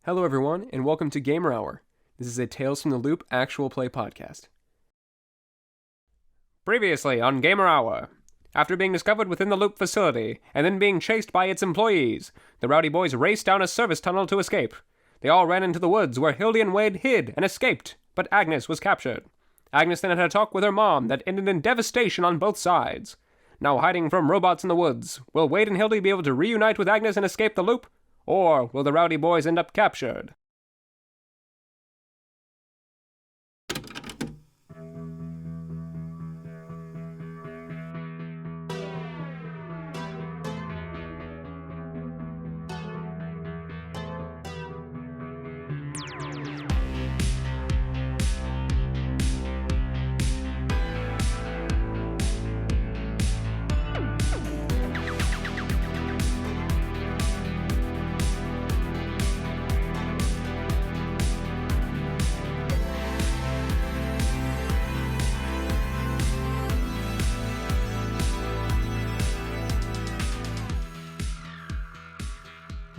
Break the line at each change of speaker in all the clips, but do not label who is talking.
Hello, everyone, and welcome to Gamer Hour. This is a Tales from the Loop actual play podcast. Previously on Gamer Hour. After being discovered within the Loop facility, and then being chased by its employees, the Rowdy Boys raced down a service tunnel to escape. They all ran into the woods where Hilde and Wade hid and escaped, but Agnes was captured. Agnes then had a talk with her mom that ended in devastation on both sides. Now hiding from robots in the woods, will Wade and Hilde be able to reunite with Agnes and escape the Loop? Or will the Rowdy Boys end up captured?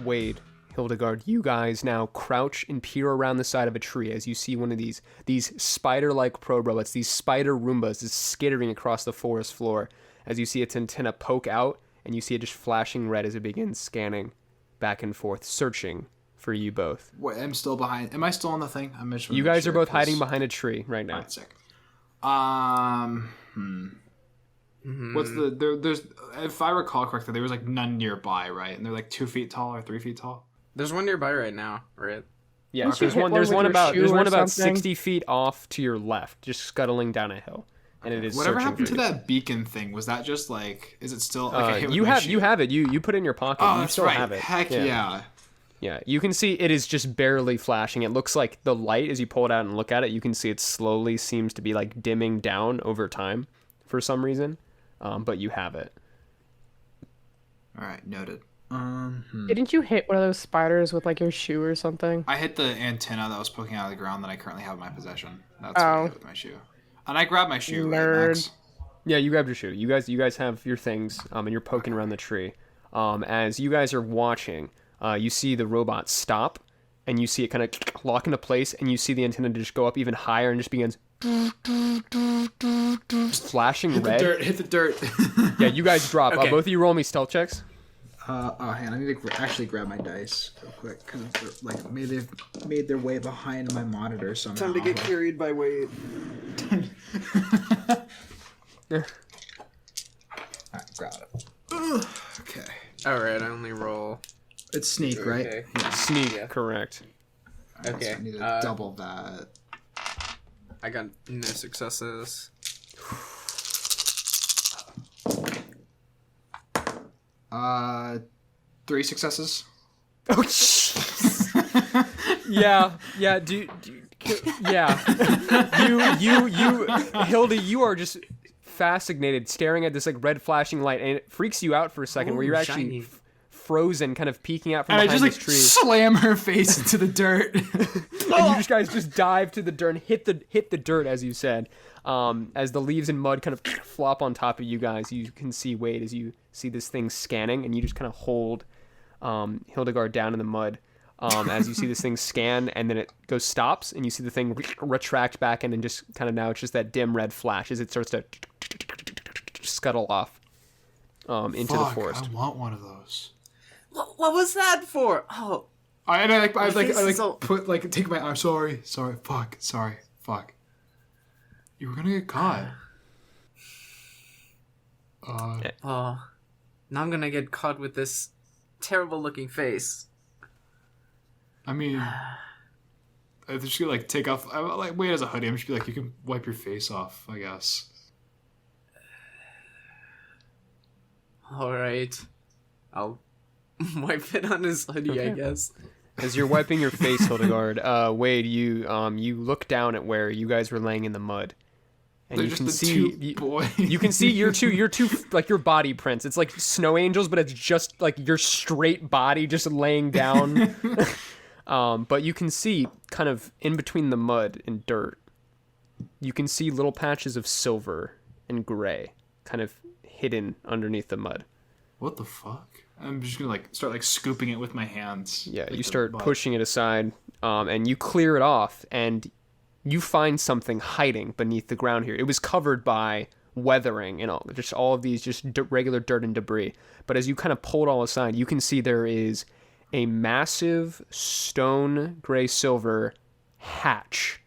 Wade, Hildegard, you guys now crouch and peer around the side of a tree as you see one of these spider-like probe robots, these spider Roombas, is skittering across the forest floor as you see its antenna poke out and you see it just flashing red as it begins scanning back and forth, searching for you both.
Wait, I'm still behind. Am I still on the thing? I'm just.
You guys are both hiding behind a tree right now.
Alright, sick. What's there's if I recall correctly, there was like none nearby, right? And they're like 2 feet tall or 3 feet tall.
There's one nearby right now, right?
Yeah, there's one about 60 feet off to your left, just scuttling down a hill. And it is
whatever happened to that beacon thing? Was that just like, is it still like
you have it. You put it in your pocket.
Oh,
you
that's
still
right.
have it.
Heck yeah.
Yeah, you can see it is just barely flashing. It looks like the light, as you pull it out and look at it, you can see it slowly seems to be like dimming down over time for some reason. But you have it.
All right, noted.
Didn't you hit one of those spiders with like your shoe or something?
I hit the antenna that was poking out of the ground that I currently have in my possession. That's what I hit with my shoe. And I grabbed my shoe.
Nerd.
Right, Max?
Yeah, you grabbed your shoe. You guys have your things, and you're poking around the tree. As you guys are watching, you see the robot stop, and you see it kind of lock into place, and you see the antenna just go up even higher and just begins flashing red.
Hit the dirt.
Yeah, you guys drop.
Okay.
Both of you roll me stealth checks.
Hang on, I need to actually grab my dice real quick because like they've made their way behind my monitor somehow.
Time to get carried by Wade.
Alright, grab it. Okay.
Alright, I only roll.
It's sneak, right?
Okay.
Yeah.
Sneak,
Yeah.
correct.
Okay.
So I need to double that.
I got no successes.
Three successes.
Oh, jeez. Yeah. You, Hilde, you are just fascinated, staring at this like red flashing light, and it freaks you out for a second, where you're actually frozen, kind of peeking out from behind this tree.
Slam her face into the dirt.
And you guys just dive to the dirt and hit the dirt, as you said. As the leaves and mud kind of flop on top of you guys, you can see Wade as you see this thing scanning, and you just kind of hold Hildegard down in the mud as you see this thing scan, and then it stops, and you see the thing retract back, and then just kind of now it's just that dim red flash as it starts to scuttle off into the forest.
I want one of those.
What was that for? Oh.
I put like take my arm. Sorry, fuck. You were gonna get caught.
Oh. Now I'm gonna get caught with this terrible looking face.
I mean, I just gonna like take off. I'm like Wade has a hoodie. I'm just be like, you can wipe your face off, I guess.
Alright. I'll wipe it on his hoodie, I guess.
As you're wiping your face, Hildegard, Wade, you look down at where you guys were laying in the mud, and
They're
you
just
can
the
see
two boys.
you can see your two like your body prints. It's like snow angels, but it's just like your straight body just laying down. But you can see kind of in between the mud and dirt, you can see little patches of silver and gray kind of hidden underneath the mud.
What the fuck? I'm just gonna like start like scooping it with my hands.
Yeah,
like
you start
butt.
pushing it aside, and you clear it off, and you find something hiding beneath the ground here. It was covered by weathering and all of these just regular dirt and debris. But as you kind of pull it all aside, you can see there is a massive stone gray silver hatch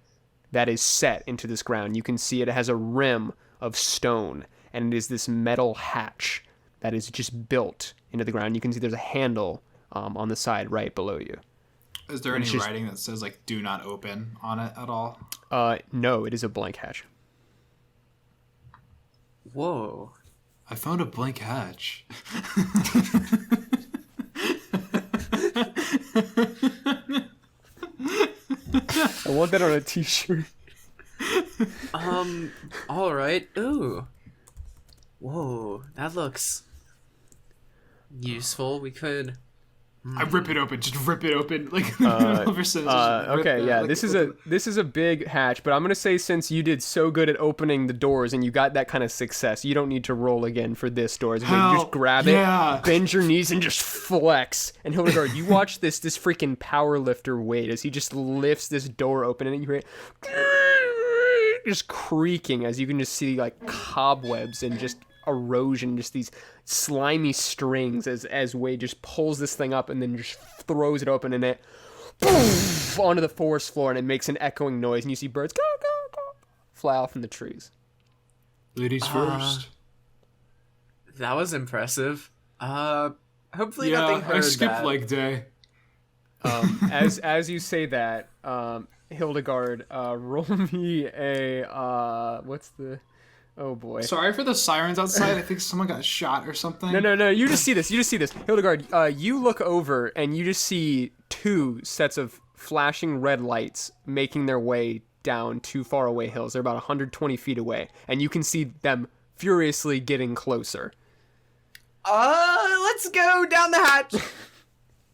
that is set into this ground. You can see it has a rim of stone, and it is this metal hatch that is just built into the ground. You can see there's a handle on the side right below you.
Is there any writing that says like "Do not open" on it at all?
No, it is a blank hatch.
Whoa.
I found a blank hatch.
I want that on a t-shirt.
All right. Ooh. Whoa, that looks useful. We could.
I rip it open. Just rip it open. Like
Okay, yeah. This is a big hatch, but I'm gonna say since you did so good at opening the doors and you got that kind of success, you don't need to roll again for this door. You just grab it, bend your knees, and just flex. And Hildegard, you watch this freaking power lifter Wade as he just lifts this door open, and you hear it just creaking as you can just see like cobwebs and just erosion, just these slimy strings as Wade just pulls this thing up and then just throws it open, and it boom onto the forest floor, and it makes an echoing noise, and you see birds go go go fly off from the trees.
Ladies first.
That was impressive. Hopefully
Yeah,
nothing hurt
I skipped
that.
leg day.
As you say that, Hildegard, roll me a what's the oh boy.
Sorry for the sirens outside. I think someone got shot or something.
No. You just see this. Hildegard, you look over and you just see two sets of flashing red lights making their way down two far away hills. They're about 120 feet away, and you can see them furiously getting closer.
Let's go down the hatch.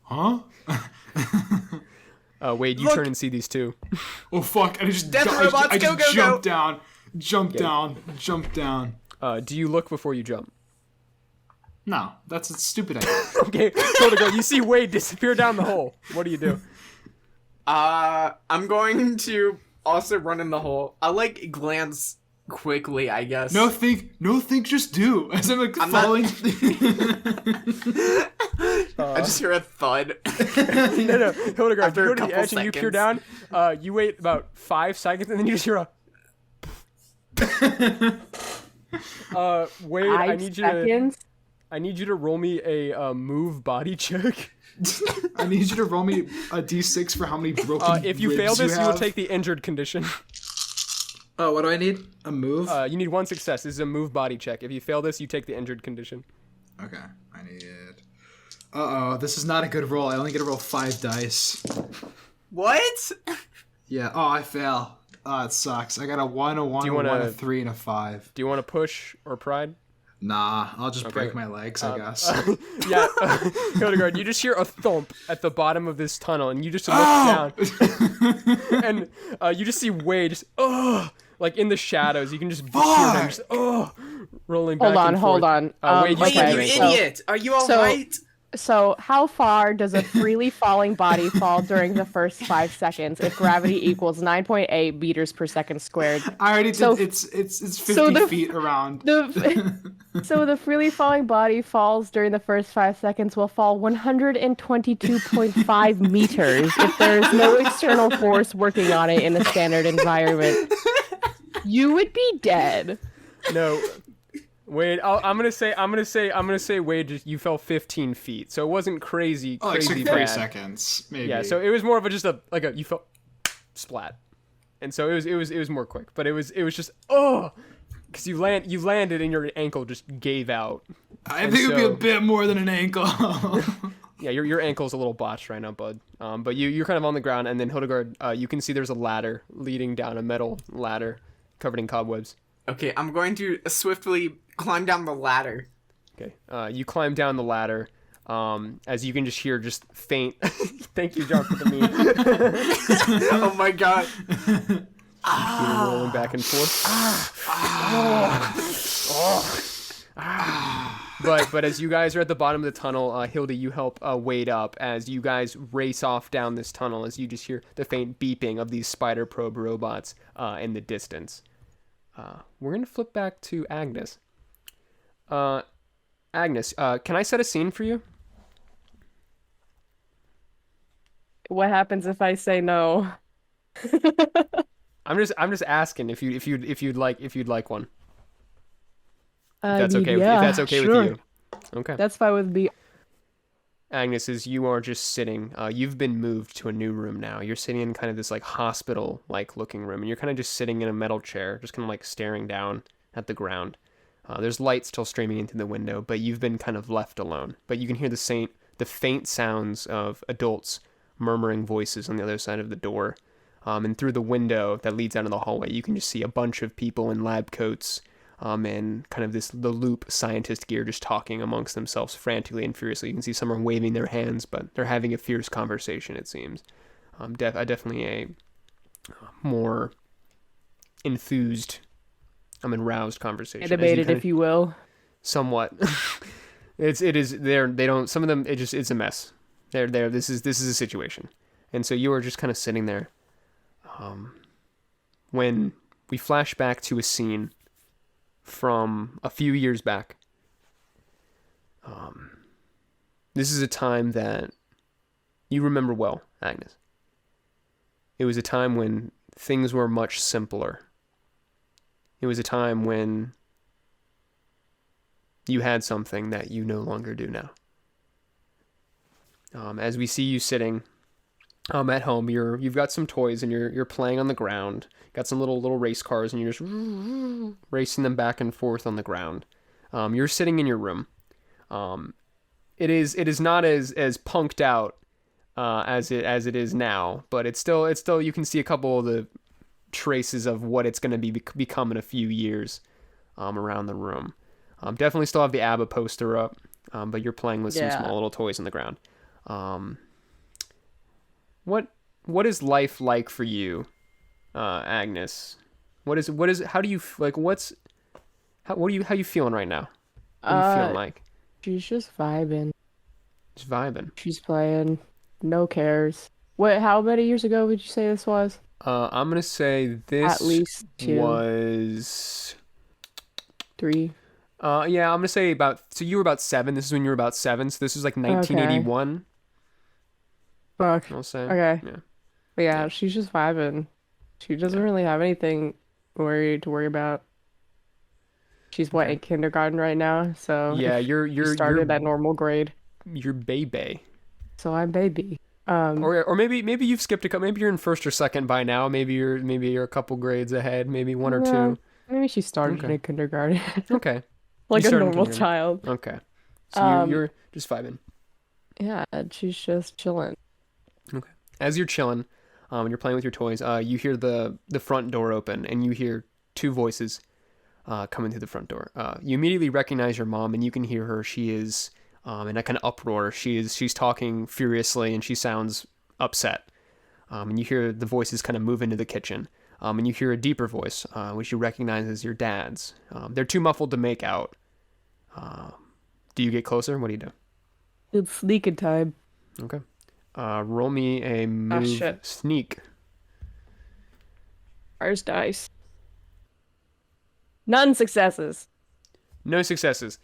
Huh?
Wade, you turn and see these two.
Oh fuck! I just
Death robots,
I
go,
just
go,
jumped
go.
down. Jump down.
Do you look before you jump?
No, that's a stupid idea.
Okay, Hildegard, you see Wade disappear down the hole. What do you do?
I'm going to also run in the hole. I'll like glance quickly, I guess.
No think, just do. As I'm like falling.
I just hear a thud.
No, Hildegard,
After
you
a
go to the
couple
edge and you peer down. You wait about 5 seconds, and then you just hear a. Wade, I need you to roll me a move body check.
I need you to roll me a d6 for how many broken
If you
ribs
fail this, you
have.
will take the injured condition.
Oh, what do I need? A move?
You need 1 success. This is a move body check. If you fail this, you take the injured condition.
Okay, I need. Uh-oh, this is not a good roll. I only get to roll 5 dice.
What?
Yeah. Oh, I fail. Oh, it sucks. I got a 1, a 1, a 1, a 3, and a 5.
Do you want to push or pride?
Nah, I'll just break my legs, I guess.
Yeah, Hildegard, you just hear a thump at the bottom of this tunnel, and you just look down, and you just see Wade just like in the shadows. You can just hear him just rolling back and forth.
Hold on.
Wade, you
Wait,
can't
you
drink.
idiot! Are you alright?
So how far does a freely falling body fall during the first 5 seconds if gravity equals 9.8 meters per second squared?
I already did.
So-
It's 50 feet around.
So the freely falling body falls during the first 5 seconds will fall 122.5 meters if there is no external force working on it in a standard environment. You would be dead.
No, Wade. I'm gonna say Wade. You fell 15 feet, so it wasn't crazy.
Oh, like
crazy
3
bad.
seconds, maybe.
Yeah, so it was more of you felt splat, and so it was more quick, but it was just because you landed and your ankle just gave out.
I think it'd be a bit more than an ankle.
Yeah, your ankle's a little botched right now, bud. But you're kind of on the ground, and then Hildegard, you can see there's a ladder leading down, a metal ladder covered in cobwebs.
Okay, I'm going to swiftly climb down the ladder.
Okay, you climb down the ladder. As you can just hear just faint. Thank you, John, for the meme.
Oh my god.
Rolling back and forth. But as you guys are at the bottom of the tunnel, Hilda, you help Wade up as you guys race off down this tunnel as you just hear the faint beeping of these spider probe robots in the distance. We're going to flip back to Agnes. Agnes, can I set a scene for you?
What happens if I say no?
I'm just asking if you'd like one.
If
That's okay. If that's okay with you. Okay.
That's fine with me.
Agnes, as you are just sitting, you've been moved to a new room now. You're sitting in kind of this like hospital-like looking room, and you're kind of just sitting in a metal chair, just kind of like staring down at the ground. There's light still streaming into the window, but you've been kind of left alone. But you can hear the faint sounds of adults murmuring voices on the other side of the door. And through the window that leads out of the hallway, you can just see a bunch of people in lab coats and kind of the loop scientist gear just talking amongst themselves frantically and furiously. You can see some are waving their hands, but they're having a fierce conversation, it seems. Definitely a more enthused, aroused conversation.
Animated, if you will.
Somewhat. It is they don't, some of them, it's a mess. They're there. This is a situation. And so you are just kind of sitting there. When we flash back to a scene from a few years back, this is a time that you remember well, Agnes. It was a time when things were much simpler. It was a time when you had something that you no longer do now. As we see you sitting at home, you've got some toys and you're playing on the ground. Got some little race cars and you're just racing them back and forth on the ground. You're sitting in your room. It is not as punked out as it is now, but it's still you can see a couple of the traces of what it's going to become in a few years around the room. Definitely still have the ABBA poster up, but you're playing with some small little toys on the ground. What is life like for you, Agnes? How are you feeling right now? What are you feeling like?
She's just vibing.
Just vibing.
She's playing. No cares. How many years ago would you say this was?
I'm gonna say this
At least 2.
was
3.
Yeah, I'm gonna say so you were about 7. This is when you were about 7, so this is like 1981.
Fuck.
I'll say.
Okay.
Yeah.
But yeah, she's just vibing. She doesn't really have anything to worry about. She's in kindergarten right now, so
yeah,
she started at normal grade.
You're baby.
So I'm baby.
Or maybe you've skipped a couple. Maybe you're in first or second by now. Maybe you're a couple grades ahead. Maybe 1 or 2.
Maybe she started in kindergarten.
Okay.
Like a normal child.
Okay. So you're just vibing.
Yeah, she's just chilling.
Okay. As you're chilling, and you're playing with your toys, you hear the front door open, and you hear 2 voices coming through the front door. You immediately recognize your mom, and you can hear her. She is in a kind of uproar. She's talking furiously, and she sounds upset. And you hear the voices kind of move into the kitchen. And you hear a deeper voice, which you recognize as your dad's. They're too muffled to make out. Do you get closer? What do you do?
It's sneaking time.
Okay. Roll me a move sneak.
First dice. None successes.
No successes.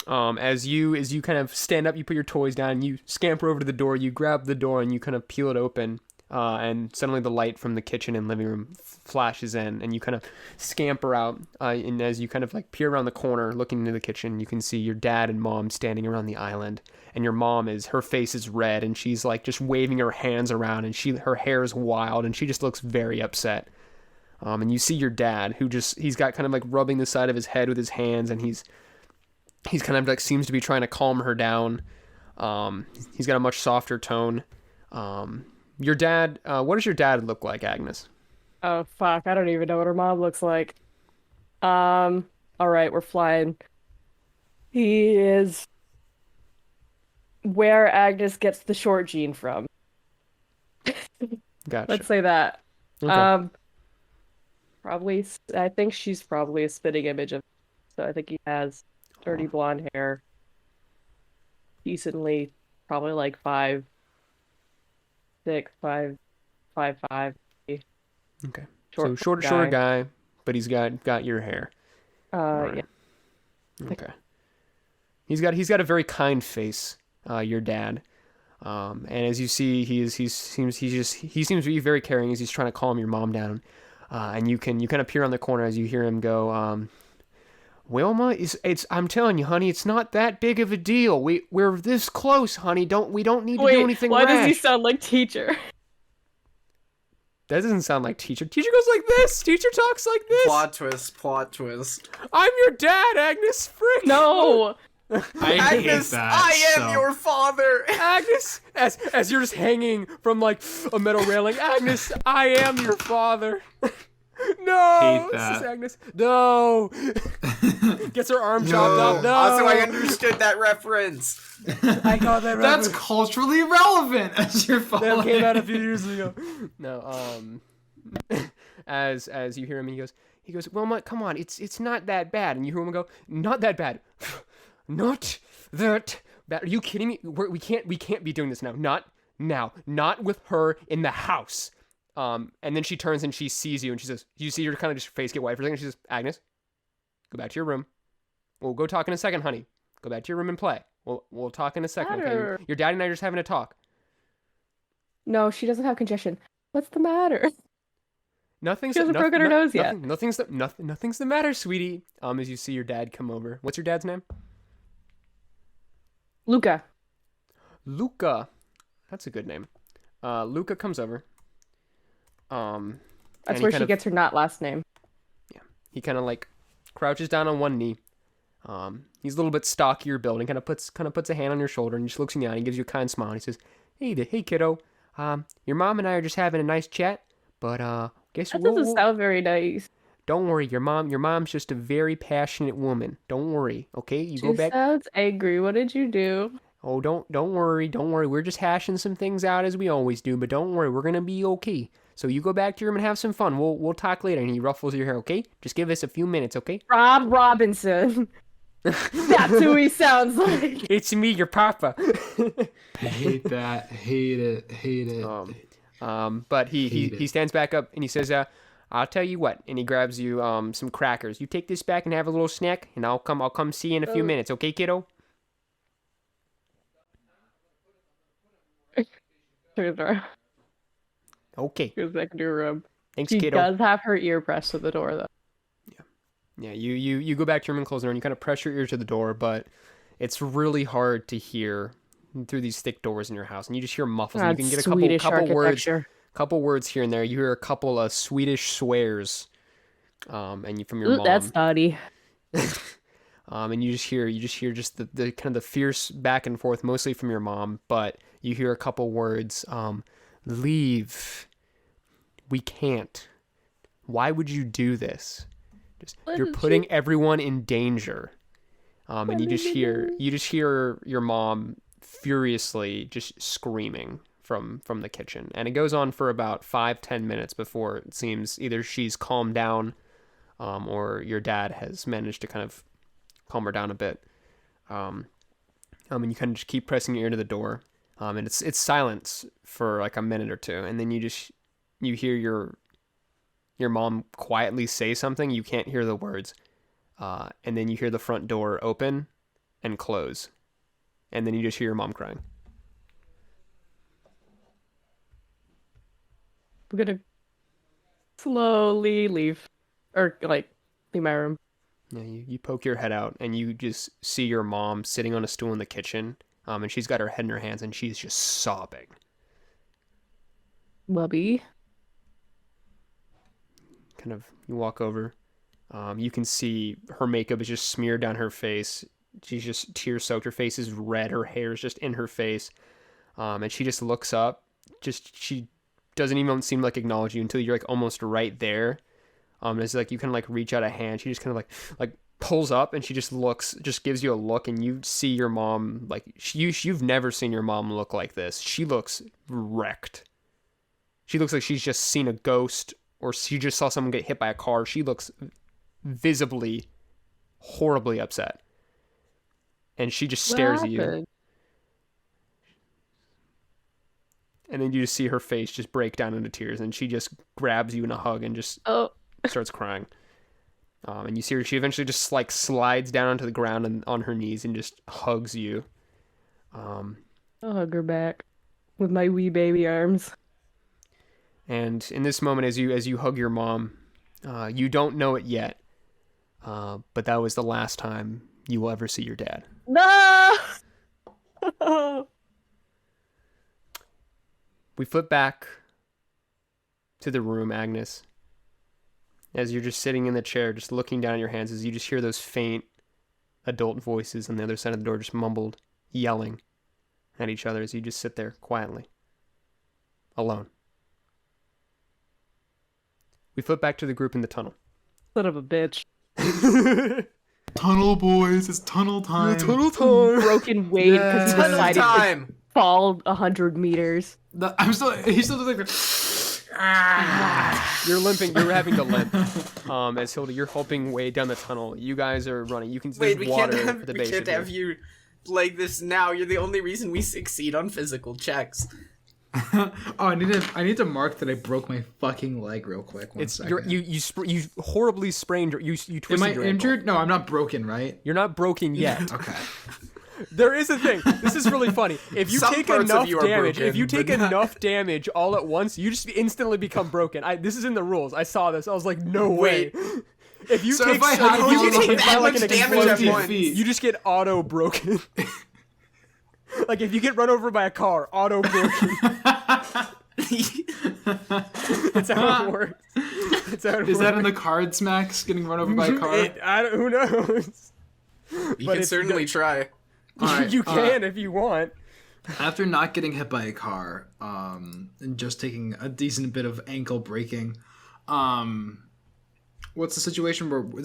As you kind of stand up, you put your toys down, and you scamper over to the door. You grab the door and you kind of peel it open. And suddenly the light from the kitchen and living room flashes in, and you kind of scamper out. And as you kind of like peer around the corner, looking into the kitchen, you can see your dad and mom standing around the island. And your mom her face is red, and she's like just waving her hands around, and her hair is wild, and she just looks very upset. And you see your dad, he's got kind of like rubbing the side of his head with his hands, and he's kind of like seems to be trying to calm her down. He's got a much softer tone. Your dad, what does your dad look like, Agnes?
Oh, fuck. I don't even know what her mom looks like. All right, we're flying. He is where Agnes gets the short gene from.
Gotcha.
Let's say that.
Okay.
Probably, I think she's probably a spitting image of, so I think he has dirty blonde hair. decently, probably like 5'6", 5'5".
Okay.
Short
So shorter guy, but he's got your hair.
Yeah.
Okay. He's got a very kind face, your dad. And as you see, he seems to be very caring as he's trying to calm your mom down. And you kind of peer on the corner as you hear him go, Wilma, I'm telling you, honey, it's not that big of a deal. We're this close, honey. We don't need to do anything
why
rash.
does he sound like teacher?
That doesn't sound like teacher. Teacher goes like this. Teacher talks like this.
Plot twist.
I'm your dad, Agnes. Frick.
No.
I hate
Agnes,
that.
I am your father.
Agnes, as you're just hanging from like a metal railing. Agnes, I am your father. No,
Hate that.
This is Agnes. No. Gets her arm chopped off. No.
Also, I understood that reference.
I got that
That's
reference.
culturally relevant as your father.
That came out a few years ago. No, as you hear him, he goes, Wilma, come on, it's not that bad. And you hear him go, not that bad, not that bad. Are you kidding me? We can't be doing this now. Not now. Not with her in the house. And then she turns and she sees you and she says, you see your kind of just face get white for a second. She says, Agnes, go back to your room. We'll go talk in a second, honey. Go back to your room and play. We'll talk in a second. Okay? Your daddy and I are just having a talk.
No, she doesn't have congestion. What's the matter?
Nothing's.
She hasn't broken her nose yet.
Nothing's the matter, sweetie. As you see your dad come over. What's your dad's name?
Luca.
Luca. That's a good name. Luca comes over.
That's where she gets her not last name.
Yeah. He kind of like crouches down on one knee. He's a little bit stockier build and kind of puts a hand on your shoulder and just looks in the eye and gives you a kind smile. And he says, "Hey kiddo. Your mom and I are just having a nice chat, but guess
That
what?
doesn't sound very nice.
Don't worry, your mom's just a very passionate woman. Don't worry, okay? You go back.
She sounds angry. What did you do?
Oh, don't worry. We're just hashing some things out as we always do, but don't worry, we're gonna be okay. So you go back to your room and have some fun. We'll talk later." And he ruffles your hair, okay? Just give us a few minutes, okay?
Rob Robinson. That's who he sounds like.
It's me, your papa.
I hate that. Hate it.
But he stands back up and he says, "I'll tell you what." And he grabs you some crackers. You take this back and have a little snack, and I'll come see you in a few minutes, okay, kiddo?
Turns around.
Okay.
Goes back into her room.
Thanks,
She
kiddo.
does have her ear pressed to the door, though.
Yeah, you go back to your room and close the door, and you kind of press your ear to the door, but it's really hard to hear through these thick doors in your house, and you just hear muffles. And you can get a couple words here and there. You hear a couple of Swedish swears, and from your mom.
That's naughty.
And you just hear the kind of the fierce back and forth, mostly from your mom, but you hear a couple words. Leave. We can't. Why would you do this? You're putting everyone in danger. And you just hear your mom furiously just screaming from the kitchen. And it goes on for about 5-10 minutes before it seems either she's calmed down, or your dad has managed to kind of calm her down a bit. And you kind of just keep pressing your ear to the door. And it's silence for like a minute or two, and then you hear your mom quietly say something. You can't hear the words. And then you hear the front door open and close. And then you just hear your mom crying.
I'm gonna slowly leave. Or, like, leave my room.
Yeah, you poke your head out, and you just see your mom sitting on a stool in the kitchen. And she's got her head in her hands, and she's just sobbing.
Bubby.
Kind of, you walk over. You can see her makeup is just smeared down her face. She's just tear-soaked. Her face is red. Her hair is just in her face. And she just looks up. She doesn't even seem like acknowledge you until you're like almost right there. It's like you kind of like reach out a hand. She just kind of like pulls up, and she just gives you a look, and you see your mom like you've never seen your mom look like this. She looks wrecked. She looks like she's just seen a ghost, or she just saw someone get hit by a car. She looks visibly horribly upset, and she just stares at you. And then you just see her face just break down into tears, and she just grabs you in a hug and just starts crying. And you see her, she eventually just like slides down onto the ground and on her knees and just hugs you.
I'll hug her back with my wee baby arms.
And in this moment, as you hug your mom, you don't know it yet, but that was the last time you will ever see your dad.
No!
We flip back to the room, Agnes. As you're just sitting in the chair, just looking down at your hands, as you just hear those faint adult voices on the other side of the door, just mumbled, yelling at each other as you just sit there quietly, alone. We flip back to the group in the tunnel.
Son of a bitch.
Tunnel boys, it's tunnel time.
Tunnel time.
Broken Wade because he
Tunnel
decided to
time.
fall 100 meters.
He's still like
You're limping. You're having to limp. As Hilda, you're helping Wade down the tunnel. You guys are running. You can see
Wait,
there's
we
water
can't
at the
we
base
can't
of here.
have you like this now. You're the only reason we succeed on physical checks.
Oh, I need to mark that I broke my fucking leg real quick. One second.
You horribly sprained. You twisted.
Am I
your
injured?
ankle.
No, I'm not broken, right?
You're not broken yet.
Okay.
There is a thing. This is really funny. If you
Some
take
parts of
enough
you are
damage,
broken,
if you take
but not-
enough damage all at once, you just instantly become broken. This is in the rules. I saw this. I was like, no way.
Wait.
If you
So
take
if I have
if you
you
get
take
hit by
that
like
much
an
damage at
explosion,
once.
you just get auto broken. Like if you get run over by a car, auto broken. That's how it works. That's how it
Is
works.
that in the cards, Max? Getting run over by a car?
Who knows?
You
But
can
it's
certainly try.
Alright,
You can if you want.
After not getting hit by a car, and just taking a decent bit of ankle breaking, what's the situation where we're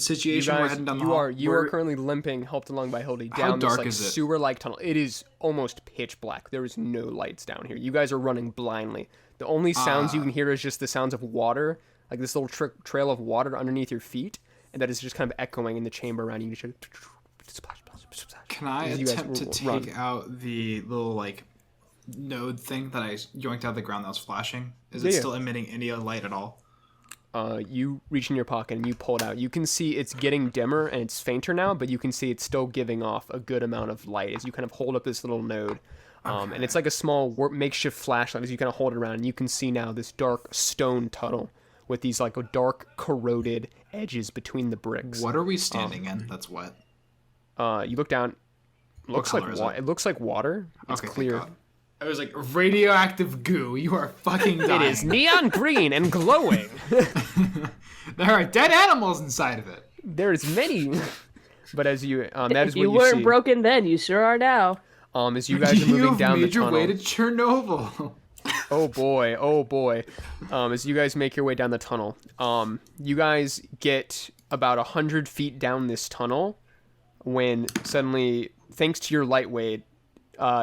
heading down the hall?
You are currently limping, helped along by Hilde, down
dark
this like
is it?
sewer-like tunnel. It is almost pitch black. There is no lights down here. You guys are running blindly. The only sounds you can hear is just the sounds of water, like this little trail of water underneath your feet, and that is just kind of echoing in the chamber around you. You just splash, splash, splash, splash.
Can I
As you guys
attempt to
run.
take out the little like node thing that I yoinked out of the ground that was flashing? Is it
Yeah.
still emitting any light at all?
You reach in your pocket and you pull it out. You can see it's getting dimmer and it's fainter now, but you can see it's still giving off a good amount of light as you kind of hold up this little node. And it's like a small makeshift flashlight as you kind of hold it around. And you can see now this dark stone tunnel with these like dark corroded edges between the bricks.
What are we standing in? That's wet.
You look down. Looks like
color is
water. It looks like water. It's
Okay, thank
clear.
God. I was like, radioactive goo. You are fucking dying.
It is neon green and glowing.
There are dead animals inside of it.
There's many. But as you, that is
If you
what you
weren't
see.
broken then, you sure are now.
As you guys are moving
You've
down the
made your
tunnel.
way to Chernobyl.
Oh boy. As you guys make your way down the tunnel, you guys get about 100 feet down this tunnel when suddenly, thanks to your light weight,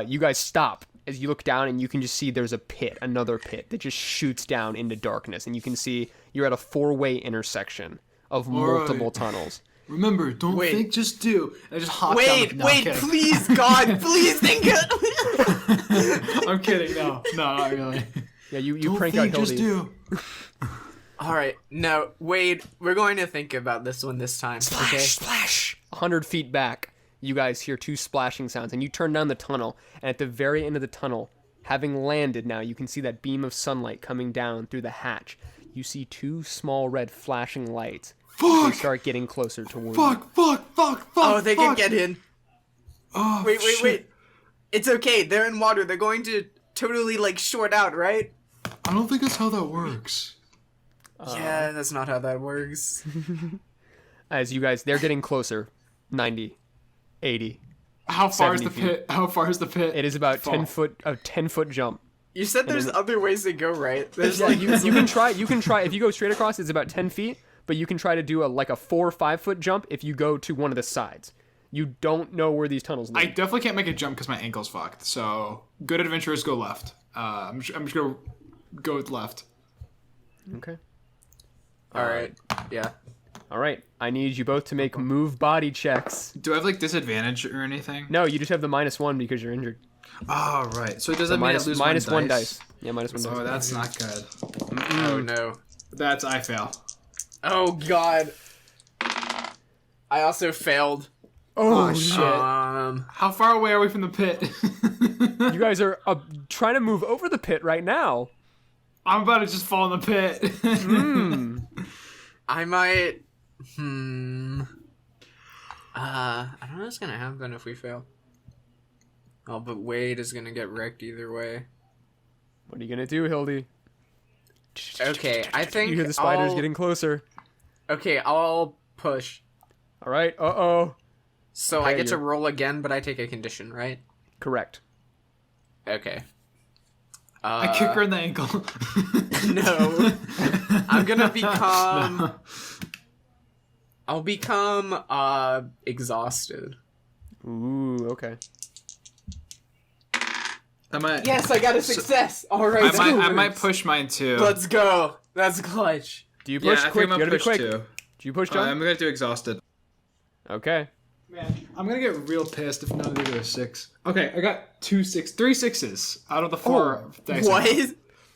you guys stop as you look down and you can just see there's a pit, another pit that just shoots down into darkness, and you can see you're at a 4-way intersection of multiple tunnels.
Remember, don't
Wait.
think, just do. And I just hop down. No, I'm
Wait,
kidding.
please, God, please think it.
I'm kidding. No, not really.
Yeah, you
Don't
prank
think,
out
just
Hilde.
do.
All right, no, Wade, we're going to think about this one this time.
Splash,
Okay?
splash. 100 feet back, you guys hear 2 splashing sounds, and you turn down the tunnel, and at the very end of the tunnel, having landed now, you can see that beam of sunlight coming down through the hatch. You see 2 small red flashing lights. They
Fuck!
start getting closer towards you.
Fuck!
Oh, they can
fuck.
get in.
Oh,
Wait.
shit.
It's okay. They're in water. They're going to totally like short out, right?
I don't think that's how that works.
Yeah, that's not how that works.
As you guys, they're getting closer. 90, 80.
How far is
70
the
feet.
pit? How far is the pit?
It is about
Fall.
10-foot jump.
You said there's other ways to go, right? There's
Yeah,
like
you can try. If you go straight across, it's about 10 feet. But you can try to do a 4 or 5 foot jump if you go to one of the sides. You don't know where these tunnels
I
lead.
definitely can't make a jump because my ankle's fucked. So, good adventurers go left. I'm just gonna go with left.
Okay.
All right. Yeah.
All right. I need you both to make move body checks.
Do I have like disadvantage or anything?
No, you just have the -1 because you're injured.
Oh, right. So does that
So
mean I lose
minus
one
one dice. Yeah, minus one dice.
Oh, that's not good.
Oh no.
I fail.
Oh god. I also failed.
Oh,
shit. How far away are we from the pit?
You guys are trying to move over the pit right now.
I'm about to just fall in the pit.
I might. I don't know what's gonna happen if we fail. Oh, but Wade is gonna get wrecked either way.
What are you gonna do, Hildy?
Okay, I think
You hear the spiders
I'll-
getting closer.
Okay, I'll push.
All right. Uh-oh.
So
Okay,
I get to
you're-
roll again, but I take a condition, right?
Correct.
Okay.
I kick her in the ankle.
No. I'm gonna become.
No.
I'll become exhausted.
Ooh, okay.
I might.
Yes, I got a success. All right,
I might push mine too.
Let's go. That's clutch.
Do you push
I
quick?
think I'm
You
gonna
gotta be
push
quick.
too.
Do you push, John?
I'm gonna do exhausted.
Okay.
Man, I'm gonna get real pissed if none of these are 6. Okay, I got 3 6s out of the 4 dice.
What?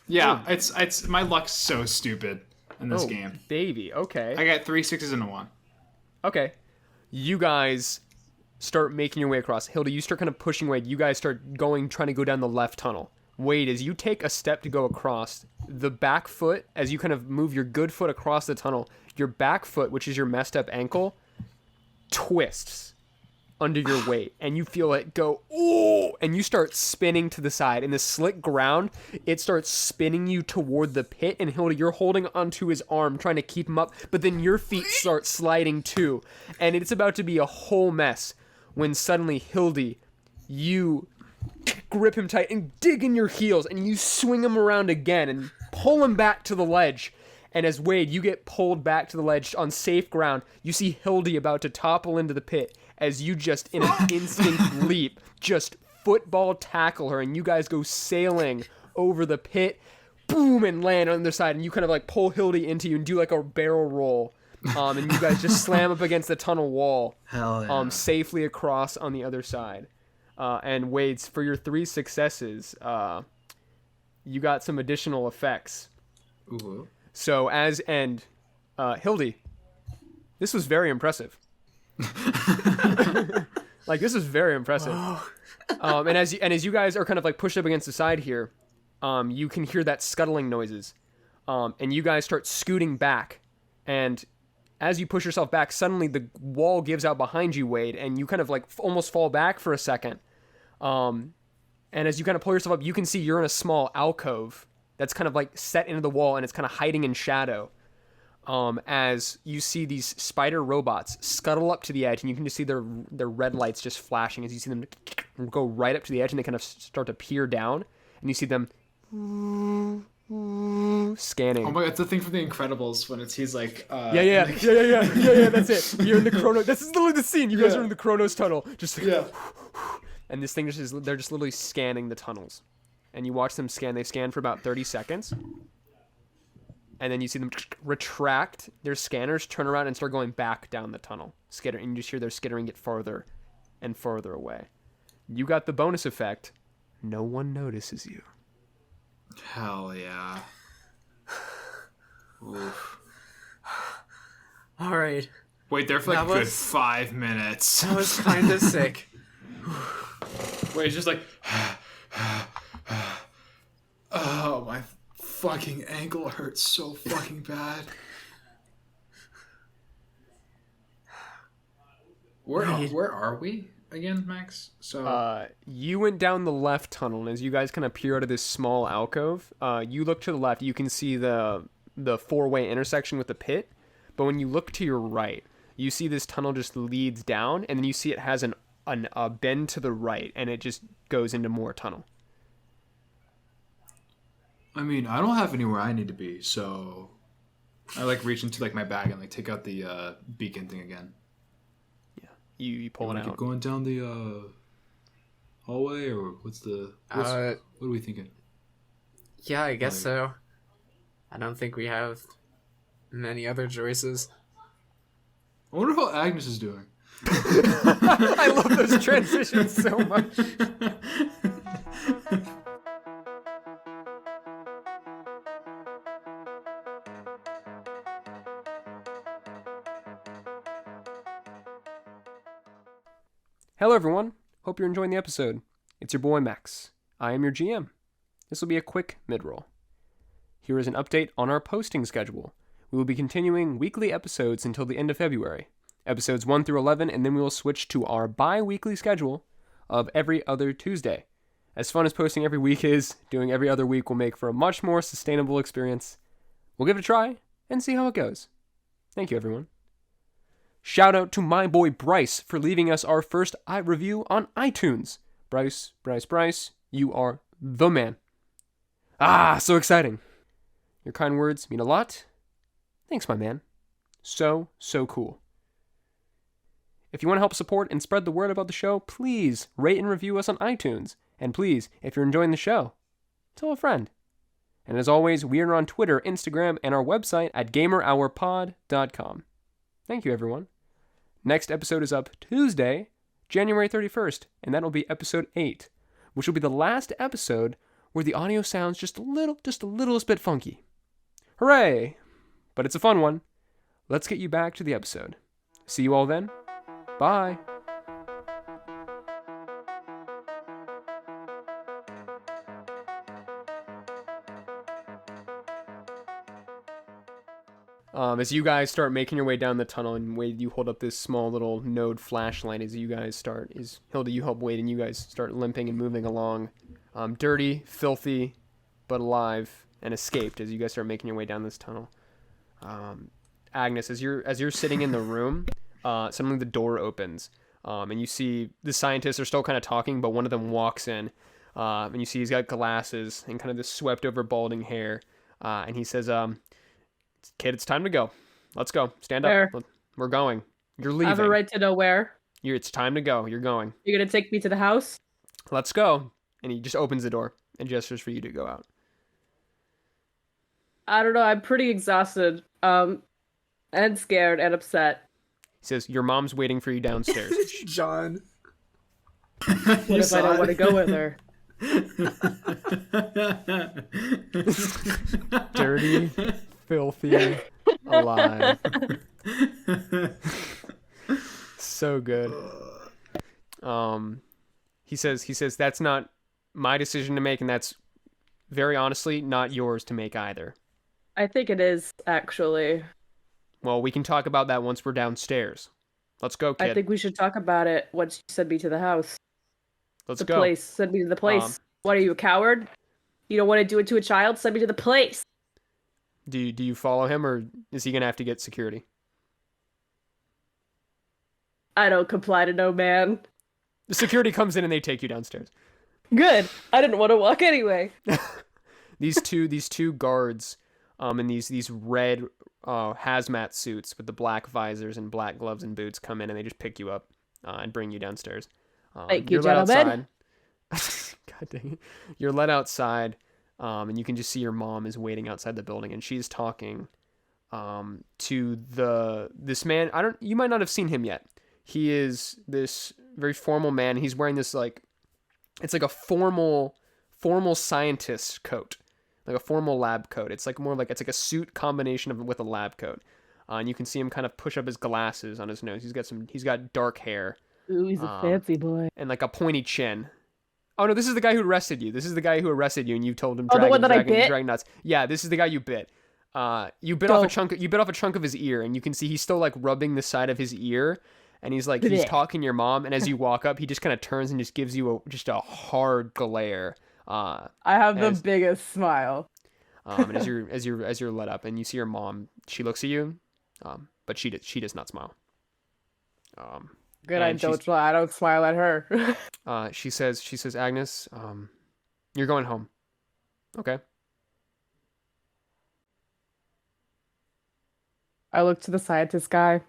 Yeah, it's my luck's so stupid in this game.
Baby. Okay.
I got 3 6s and a 1.
Okay. You guys start making your way across. Hilda, you start kind of pushing Wade. You guys start trying to go down the left tunnel. Wade, as you take a step to go across, the back foot, as you kind of move your good foot across the tunnel, your back foot, which is your messed up ankle, twists under your weight, and you feel it go, ooh, and you start spinning to the side. In the slick ground, it starts spinning you toward the pit, and Hilda, you're holding onto his arm, trying to keep him up, but then your feet start sliding too, and it's about to be a whole mess when suddenly, Hildy, you grip him tight and dig in your heels, and you swing him around again and pull him back to the ledge. And as Wade, you get pulled back to the ledge on safe ground, you see Hildy about to topple into the pit as you just, in an instant leap, just football tackle her, and you guys go sailing over the pit, boom, and land on the other side, and you kind of like pull Hildy into you and do like a barrel roll, and you guys just slam up against the tunnel wall,
Hell yeah.
safely across on the other side. And Wade, for your 3 successes, you got some additional effects.
Ooh.
So Hildy, this was very impressive. Like, this is very impressive. And as you guys are kind of like pushed up against the side here, you can hear that scuttling noises, and you guys start scooting back, and as you push yourself back, suddenly the wall gives out behind you, Wade, and you kind of like almost fall back for a second. And as you kind of pull yourself up, you can see you're in a small alcove that's kind of like set into the wall, and it's kind of hiding in shadow. As you see these spider robots scuttle up to the edge, and you can just see their red lights just flashing as you see them go right up to the edge, and they kind of start to peer down, and you see them scanning.
Oh my god, it's the thing from The Incredibles when he's like...
Yeah, that's it. You're in the Chronos... This is literally the scene. You guys are in the Chronos tunnel. Just like...
Yeah.
And this thing they're just literally scanning the tunnels. And you watch them scan. They scan for about 30 seconds. And then you see them retract their scanners, turn around, and start going back down the tunnel. And you just hear their skittering get farther and farther away. You got the bonus effect. No one notices you.
Hell yeah. Oof.
All right.
Wait, there for like
That
a good
was-
5 minutes.
That was kind of sick.
Wait, it's just like... Oh, my fucking ankle hurts so fucking bad. Where are we again, Max? So
You went down the left tunnel, and as you guys kind of peer out of this small alcove, you look to the left. You can see the four-way intersection with the pit. But when you look to your right, you see this tunnel just leads down, and then you see it has a bend to the right, and it just goes into more tunnel.
I mean, I don't have anywhere I need to be, so I like reach into like my bag and like take out the beacon thing again.
Yeah, you pull
Want
it
to keep
out.
going down the hallway, or what are we thinking?
Yeah, I guess so. I don't think we have many other choices.
I wonder how Agnes is doing.
I love those transitions so much. Hello everyone, hope you're enjoying the episode. It's your boy Max. I am your GM. This will be a quick mid-roll. Here is an update on our posting schedule. We will be continuing weekly episodes until the end of February. Episodes 1 through 11, and then we will switch to our bi-weekly schedule of every other Tuesday. As fun as posting every week is, doing every other week will make for a much more sustainable experience. We'll give it a try and see how it goes. Thank you, everyone. Shout out to my boy Bryce for leaving us our first review on iTunes. Bryce, you are the man. So exciting. Your kind words mean a lot. Thanks, my man. So cool. If you want to help support and spread the word about the show, please rate and review us on iTunes. And please, if you're enjoying the show, tell a friend. And as always, we are on Twitter, Instagram, and our website at gamerhourpod.com. Thank you, everyone. Next episode is up Tuesday, January 31st, and that will be episode 8, which will be the last episode where the audio sounds just a little bit funky. Hooray! But it's a fun one. Let's get you back to the episode. See you all then. Bye. As you guys start making your way down the tunnel, and Wade, you hold up this small little node flashlight as you guys start. Hilda, you help Wade, and you guys start limping and moving along. Dirty, filthy, but alive and escaped as you guys start making your way down this tunnel. Agnes, as you're sitting in the room, suddenly the door opens, and you see the scientists are still kind of talking, but one of them walks in, and you see he's got glasses and kind of this swept over balding hair, and he says, "Kid, it's time to go. Let's go. Stand
Where?
up. We're going. You're leaving.
I have a right to know where.
It's time to go. You're going.
You're gonna take me to the house?
Let's go." And he just opens the door and gestures for you to go out.
I don't know. I'm pretty exhausted, and scared and upset.
He says, "Your mom's waiting for you downstairs."
John.
What if I don't want to go with her?
Dirty, filthy, alive. So good. He says that's not my decision to make, and that's very honestly not yours to make either.
I think it is, actually.
Well, we can talk about that once we're downstairs. Let's go, kid.
I think we should talk about it once you send me to the house.
Let's
the
go.
Place. Send me to the place. What are you, a coward? You don't want to do it to a child? Send me to the place.
Do you follow him, or is he gonna have to get security?
I don't comply to no man.
The security comes in and they take you downstairs.
Good. I didn't want to walk anyway.
These two guards, in these red hazmat suits with the black visors and black gloves and boots come in, and they just pick you up and bring you downstairs.
Thank you,
you're let
gentlemen.
outside. God dang it. You're let outside, and you can just see your mom is waiting outside the building, and she's talking to this man. You might not have seen him yet. He is this very formal man. He's wearing this it's like a formal scientist coat, like a formal lab coat. It's like it's like a suit combination with a lab coat. And you can see him kind of push up his glasses on his nose. He's got dark hair.
Ooh, he's a fancy boy.
And like a pointy chin. Oh no, this is the guy who arrested you. This is the guy who arrested you, and you told him
the one that I bit?
drag nuts. Yeah, this is the guy you bit. You bit off a chunk of his ear, and you can see he's still like rubbing the side of his ear, and he's talking to your mom, and as you walk up, he just kind of turns and just gives you a hard glare.
I have the biggest smile.
And as you're let up, and you see your mom, she looks at you, but she does not smile.
Good, I don't smile at her.
She says, Agnes, you're going home. Okay.
I look to the scientist guy. If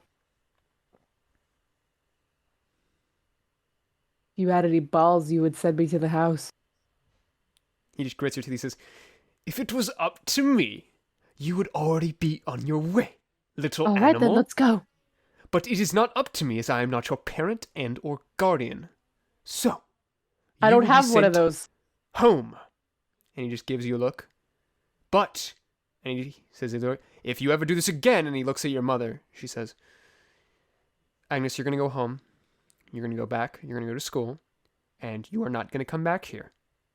you had any balls, you would send me to the house.
He just grits your teeth. He says, "If it was up to me, you would already be on your way, little animal.
All right, then, let's go.
But it is not up to me, as I am not your parent and or guardian. So,
I don't have one of those.
Home." And he just gives you a look. "But," and he says, "if you ever do this again," and he looks at your mother, she says, "Agnes, you're going to go home. You're going to go back. You're going to go to school. And you are not going to come back here.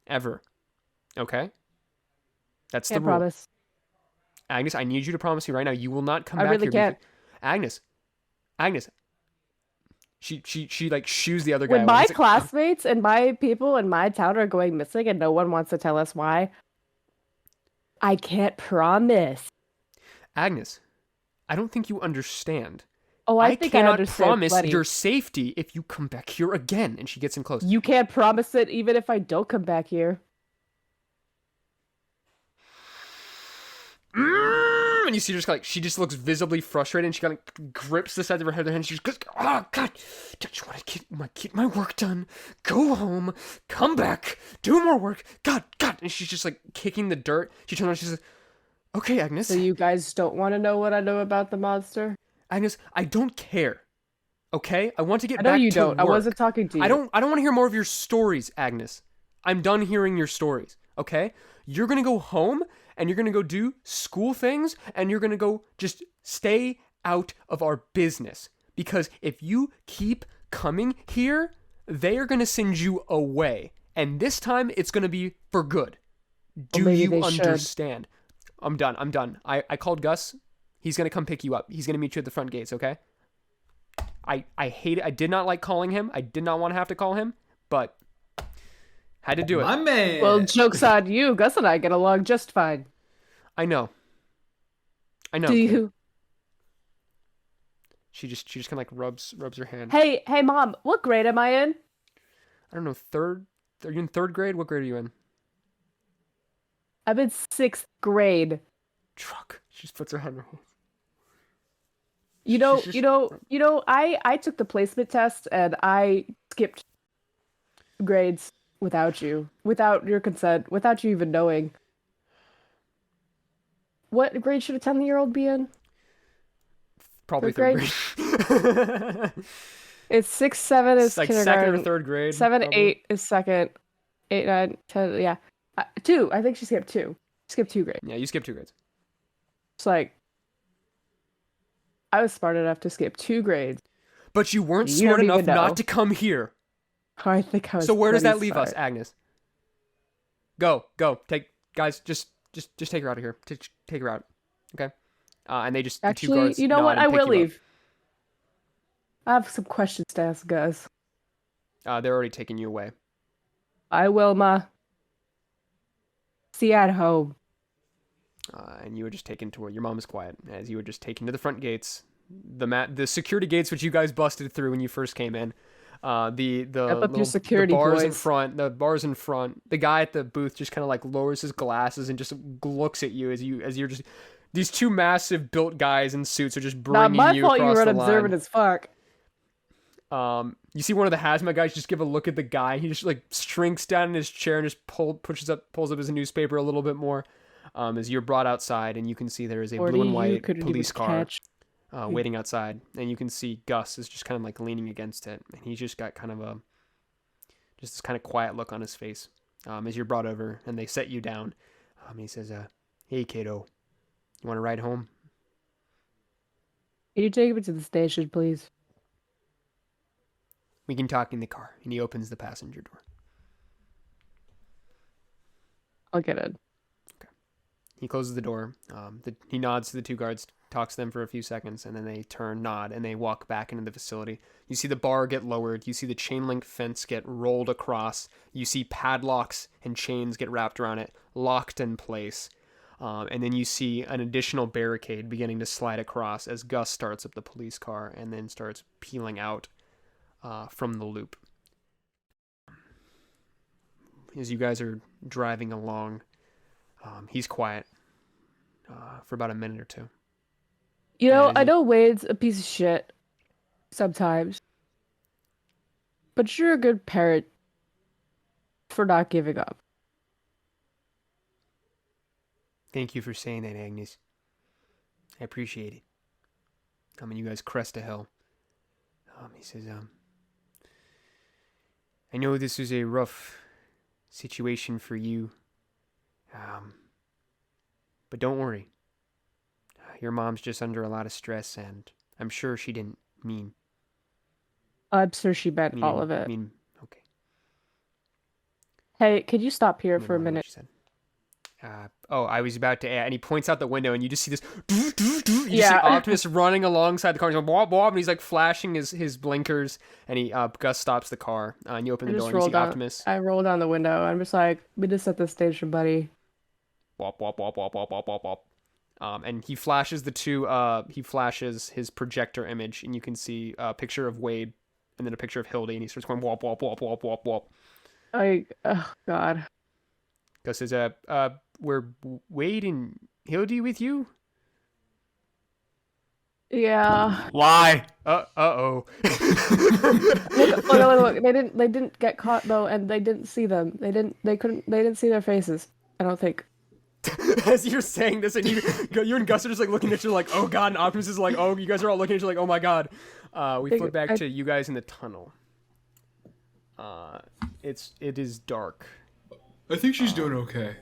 Ever. Okay? That's
Can't
the rule.
promise.
Agnes, I need you to promise me right now you will not come
I
back
really
here.
can't.
Agnes. She like shoos the other guy
When
away.
my
He's like,
classmates and my people in my town are going missing and no one wants to tell us why, I can't promise.
Agnes, I don't think you understand.
Oh, I think I
cannot
understand
promise
plenty.
your safety if you come back here again. And she gets in close.
You can't promise it even if I don't come back here.
And you see her just like, she just looks visibly frustrated, and she kind of grips the sides of her head with her hands. She just goes, oh, God, don't you want to get my work done? Go home, come back, do more work. God. And she's just like kicking the dirt. She turns around, she says, okay, Agnes.
So you guys don't want to know what I know about the monster?
Agnes, I don't care. Okay? I want to get back
I know
to
you don't.
work.
I wasn't talking to you.
I don't want to hear more of your stories, Agnes. I'm done hearing your stories. Okay? You're going to go home and you're going to go do school things and you're going to go just stay out of our business. Because if you keep coming here, they are going to send you away. And this time it's going to be for good. Do you understand? I'm done. I called Gus. He's going to come pick you up. He's going to meet you at the front gates, okay? I hate it. I did not like calling him. I did not want to have to call him, but had to do it.
My man.
Well, joke's on you. Gus and I get along just fine.
I know.
Do
kid.
you?
She just kind of like rubs her hand.
Hey, Mom. What grade am I in?
I don't know, third? Are you in third grade? What grade are you in?
I'm in 6th grade.
Truck. She just puts her hand in her hand.
I took the placement test and I skipped grades without you, without your consent, without you even knowing. What grade should a 10-year-old be in?
Probably
Third
third grade.
It's 6, 7 is
Like
kindergarten.
second or third grade.
7,
probably.
8 is second. 8, 9, 10, yeah. 2. I think she skipped 2. She skipped 2 grades.
Yeah, you skipped 2 grades.
It's like, I was smart enough to skip 2 grades.
But you weren't
You
smart
don't
enough
even know.
not to come here.
I think I was.
So where does
pretty
that leave
smart.
us, Agnes? Go. Take guys. Just take her out of here. Take her out. Okay. And they just the two
Actually,
guards
you know
nod
what?
and
I
pick
will
you up.
leave. I have some questions to ask, guys.
They're already taking you away.
I will, Ma. See you at home.
And you were just taken to where your mom is quiet. As you were just taken to the front gates, the security gates which you guys busted through when you first came in.
Your security
the bars in
boys.
front. The bars in front. The guy at the booth just kind of like lowers his glasses and just looks at you as you're just. These two massive built guys in suits are just bringing
Not my
you
fault you
across
were
the
unobservant
line.
as fuck.
You see one of the hazmat guys just give a look at the guy. He just like shrinks down in his chair and just pulls up his newspaper a little bit more. As you're brought outside, and you can see there is a blue and white police car waiting outside, and you can see Gus is just kind of like leaning against it, and he's just got kind of this kind of quiet look on his face. As you're brought over, and they set you down, and he says, "Hey kiddo, you want to ride home?"
Can you take me to the station, please?
We can talk in the car. And he opens the passenger door.
I'll get in.
He closes the door. He nods to the two guards, talks to them for a few seconds, and then they nod, and they walk back into the facility. You see the bar get lowered. You see the chain link fence get rolled across. You see padlocks and chains get wrapped around it, locked in place. And then you see an additional barricade beginning to slide across as Gus starts up the police car and then starts peeling out from the loop. As you guys are driving along, he's quiet for about a minute or two.
You know,
And
I know Wade's a piece of shit sometimes, but you're a good parent for not giving up.
Thank you for saying that, Agnes. I appreciate it. You guys crest a hill. He says, I know this was a rough situation for you. But don't worry. Your mom's just under a lot of stress, and I'm sure she didn't mean.
I'm sure she meant
Meaning,
all of it.
Okay.
Hey, could you stop here
No,
for a
no, what
minute?
she said. I was about to add, and he points out the window, and you just see this. You just see Optimus running alongside the car. He's like, wop, wop, and he's like flashing his blinkers, and Gus stops the car, and you open the door, and you see Optimus.
I roll down the window. I'm just like, we just set the station, buddy.
Wop, wop, wop, wop, wop, wop, wop, wop. And he flashes he flashes his projector image, and you can see a picture of Wade, and then a picture of Hilde, and he starts going wop, wop, wop, wop, wop, wop.
Oh God.
Gus says, were Wade and Hilde with you?
Yeah.
Why?
Uh-oh.
Look. They didn't get caught though, and they didn't see them. They didn't see their faces. I don't think.
As you're saying this, and you and Gus are just like looking at you like, oh God, and Optimus is like, oh, you guys are all looking at you like, oh my God. We flip back to you guys in the tunnel. It is dark.
I think she's doing okay.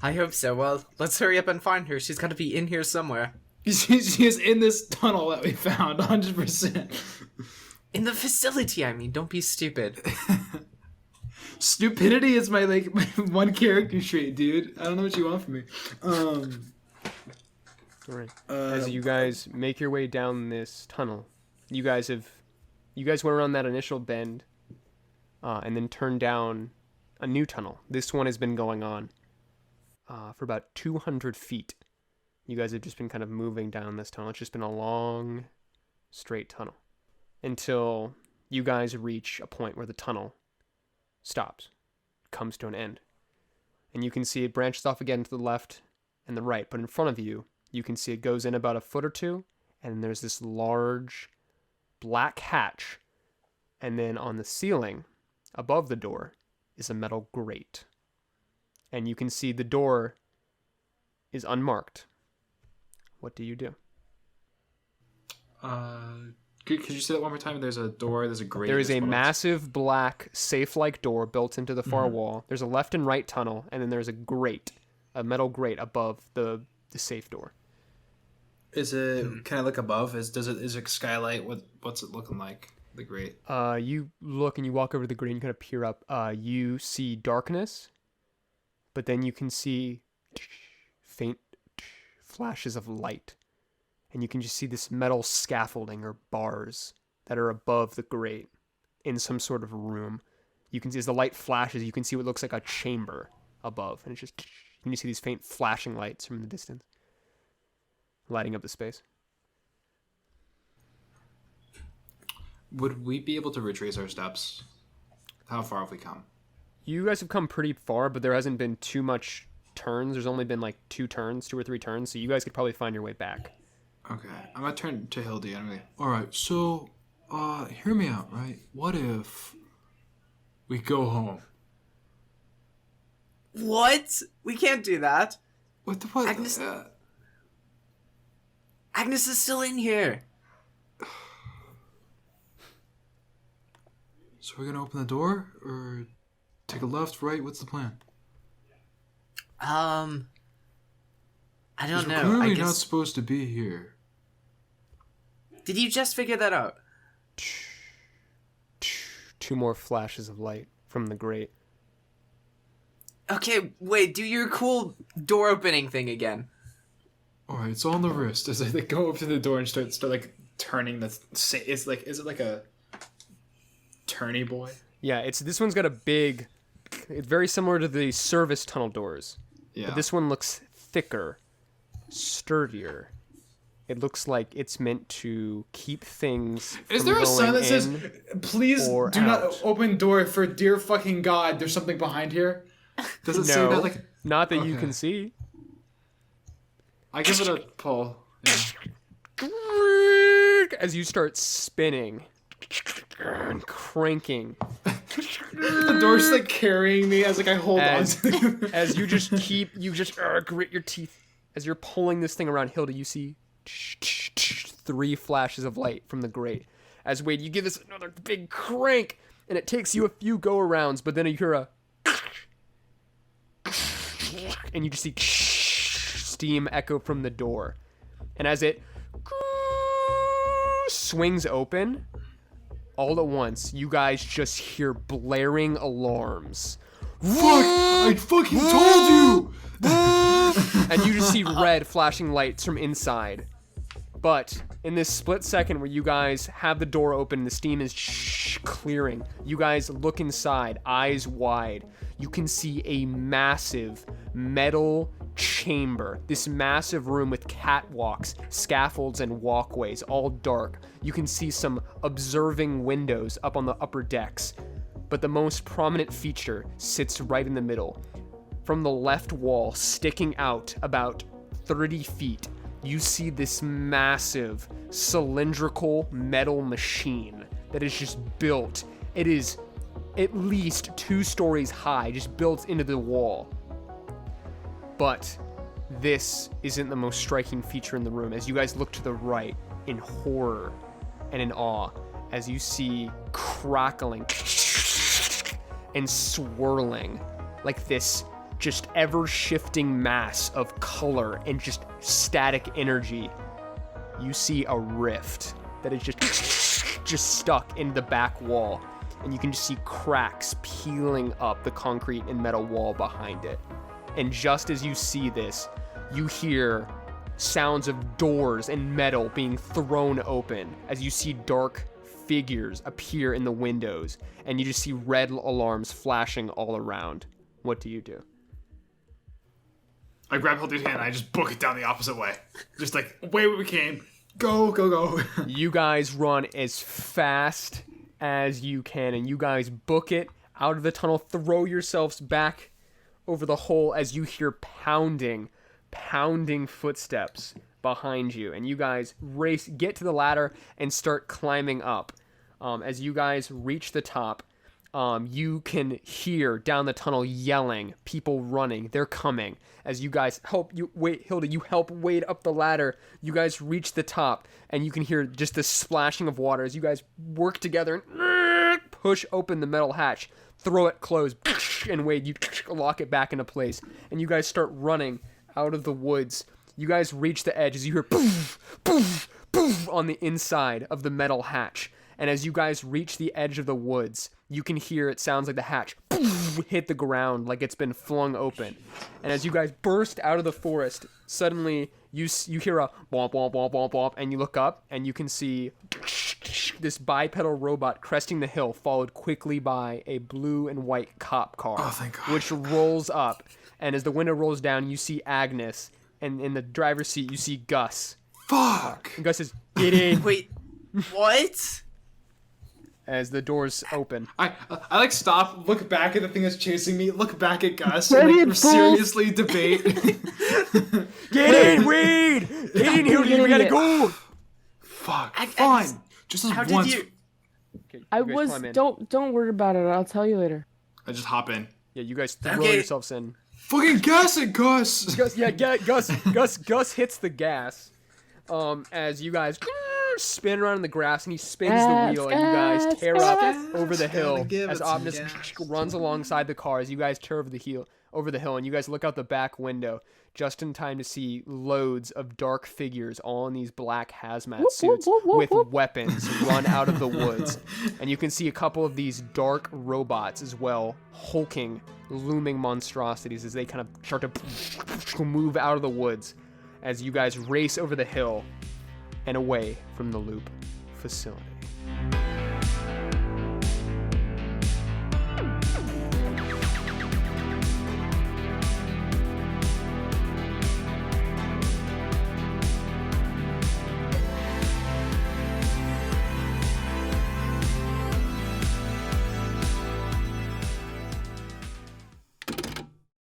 I hope so. Well, let's hurry up and find her. She's got to be in here somewhere.
She is in this tunnel that we found, 100%.
In the facility, I mean. Don't be stupid.
Stupidity is my one character trait, dude. I don't know what you want from me.
Right. As you guys make your way down this tunnel, you guys went around that initial bend, and then turned down a new tunnel. This one has been going on for about 200 feet. You guys have just been kind of moving down this tunnel. It's just been a long, straight tunnel until you guys reach a point where the tunnel stops, comes to an end. And you can see it branches off again to the left and the right, but in front of you, you can see it goes in about a foot or two, and there's this large black hatch, and then on the ceiling, above the door, is a metal grate. And you can see the door is unmarked. What do you do?
Could you say that one more time? There's a door, there's a grate.
There is a massive black safe-like door built into the far wall. There's a left and right tunnel, and then there's a grate, a metal grate above the safe door.
Is it? Can I look above? Is it skylight? What's it looking like? The grate.
You look and you walk over to the grate and you kind of peer up. You see darkness, but then you can see faint flashes of light. And you can just see this metal scaffolding or bars that are above the grate in some sort of room. You can see as the light flashes, you can see what looks like a chamber above. And it's just, you can see these faint flashing lights from the distance, lighting up the space.
Would we be able to retrace our steps? How far have we come?
You guys have come pretty far, but there hasn't been too much turns. There's only been like 2 or 3 turns, so you guys could probably find your way back.
Okay, I'm gonna turn to Hilde and I'm like, alright, so, hear me out, right? What if we go home?
What? We can't do that.
What?
Agnes is still in here.
So we're gonna open the door, or take a left, right? What's the plan?
I don't know.
We're clearly
I guess...
not supposed to be here.
Did you just figure that out?
2 more flashes of light from the grate.
Okay, wait, do your cool door opening thing again.
Alright, it's on the wrist. As they go up to the door and start like turning the... is it like a turny boy?
Yeah, this one's got a big... It's very similar to the service tunnel doors.
Yeah.
But this one looks thicker, sturdier. It looks like it's meant to keep things
Is
from
there a sign
going
that says,
in
please do
or
not
out?
open door for dear fucking God, there's something behind here? Does it say
No,
that? Like,
not that you
Okay.
can see.
I give it a pull. Yeah.
As you start spinning and cranking.
The door's like carrying me as like I hold on
As,
to it.
as you just grit your teeth. As you're pulling this thing around, Hilde, you see 3 flashes of light from the grate. As Wade, you give this another big crank, and it takes you a few go-arounds, but then you hear a... and you just see steam echo from the door. And as it swings open. All at once, you guys just hear blaring alarms.
Fuck! I fucking told you!
And you just see red flashing lights from inside. But in this split second where you guys have the door open, the steam is clearing. You guys look inside, eyes wide. You can see a massive metal chamber. This massive room with catwalks, scaffolds, and walkways, all dark. You can see some observing windows up on the upper decks. But the most prominent feature sits right in the middle. From the left wall, sticking out about 30 feet, you see this massive cylindrical metal machine that is just built. It is at least 2 stories high, just built into the wall. But this isn't the most striking feature in the room. As you guys look to the right in horror and in awe, as you see crackling and swirling like this just ever-shifting mass of color and just static energy, you see a rift that is just stuck in the back wall, and you can just see cracks peeling up the concrete and metal wall behind it. And just as you see this, you hear sounds of doors and metal being thrown open as you see dark figures appear in the windows, and you just see red alarms flashing all around. What do you do?
I grab Hilde's hand and I just book it down the opposite way. Just like, away we came. Go, go, go.
You guys run as fast as you can, and you guys book it out of the tunnel, throw yourselves back over the hole as you hear pounding footsteps behind you, and you guys race, get to the ladder, and start climbing up. As you guys reach the top, you can hear down the tunnel yelling, people running, they're coming. As you guys help you, wait, Hilde, you help Wade up the ladder. You guys reach the top, and you can hear just the splashing of water as you guys work together and push open the metal hatch, throw it closed, and Wade, you lock it back into place, and you guys start running out of the woods. You guys reach the edge as you hear poof, poof, poof on the inside of the metal hatch. And as you guys reach the edge of the woods, you can hear, it sounds like the hatch poof, hit the ground like it's been flung open. And as you guys burst out of the forest, suddenly you hear a bomp, bomp, bomp, bomp, bomp, and you look up and you can see this bipedal robot cresting the hill, followed quickly by a blue and white cop car,
Oh, thank God.
which rolls up. And as the window rolls down, you see Agnes, and in the driver's seat, you see Gus.
Fuck.
And Gus says, "Get in."
Wait, what?
As the doors open.
I like stop, look back at the thing that's chasing me, look back at Gus,
Ready
and
and
like
full.
seriously debate.
Get in, Wade! Get in, Hilde, we gotta go!
Fuck.
I-
Fine. Just as
How
once.
did you?
Okay,
I
you guys
was
climb in.
don't worry about it. I'll tell you later.
I just hop in.
Yeah, you guys throw
Okay.
yourselves in.
Fucking gas it, Gus!
Gus hits the gas. As you guys spin around in the grass, and he spins the wheel, and you guys tear up over the hill as Agnes runs alongside the car. As you guys tear over the hill, and you guys look out the back window just in time to see loads of dark figures, all in these black hazmat suits with weapons, run out of the woods. And you can see a couple of these dark robots as well, hulking, looming monstrosities as they kind of start to move out of the woods as you guys race over the hill and away from the loop facility.